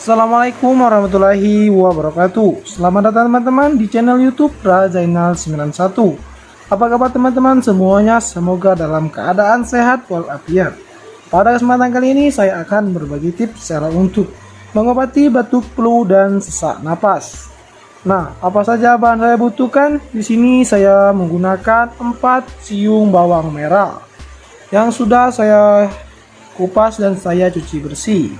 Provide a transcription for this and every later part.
Assalamualaikum warahmatullahi wabarakatuh. Selamat datang teman-teman di channel YouTube Razainal 91. Apa kabar teman-teman semuanya? Semoga dalam keadaan sehat walafiat. Pada kesempatan kali ini saya akan berbagi tips cara untuk mengobati batuk, flu dan sesak napas. Nah, apa saja bahan saya butuhkan? Di sini saya menggunakan 4 siung bawang merah yang sudah saya kupas dan saya cuci bersih.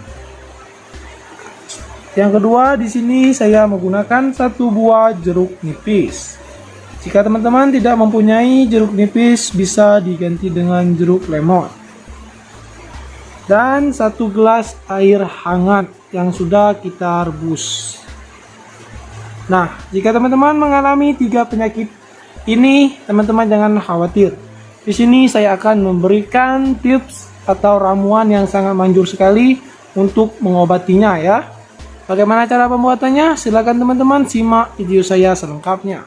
Yang kedua, di sini saya menggunakan 1 buah jeruk nipis. Jika teman-teman tidak mempunyai jeruk nipis, bisa diganti dengan jeruk lemon. Dan 1 gelas air hangat yang sudah kita rebus. Nah, jika teman-teman mengalami 3 penyakit ini, teman-teman jangan khawatir. Di sini saya akan memberikan tips atau ramuan yang sangat manjur sekali untuk mengobatinya ya. Bagaimana cara pembuatannya? Silakan teman-teman simak video saya selengkapnya.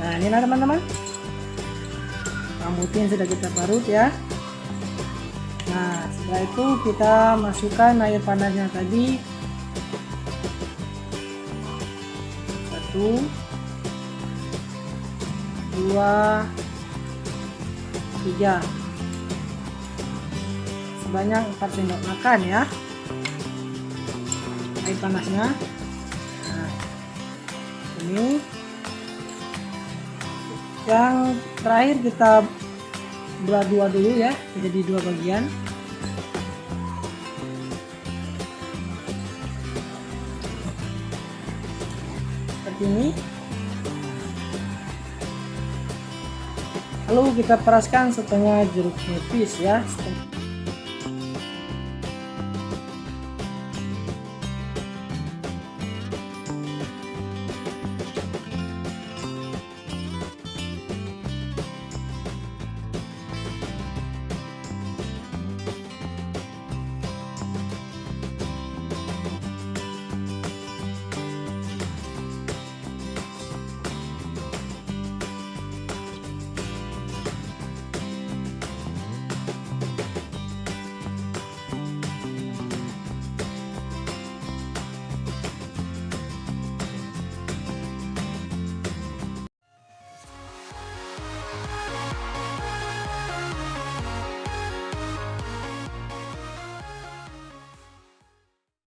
Nah, ini teman-teman, rambutin sudah kita parut ya. Nah, setelah itu kita masukkan air panasnya tadi. 1, 2, 3, sebanyak 4 sendok makan ya air panasnya. Nah, ini yang terakhir kita belah dua dulu ya, menjadi 2 bagian. Seperti ini. Lalu kita peraskan setengah jeruk nipis ya.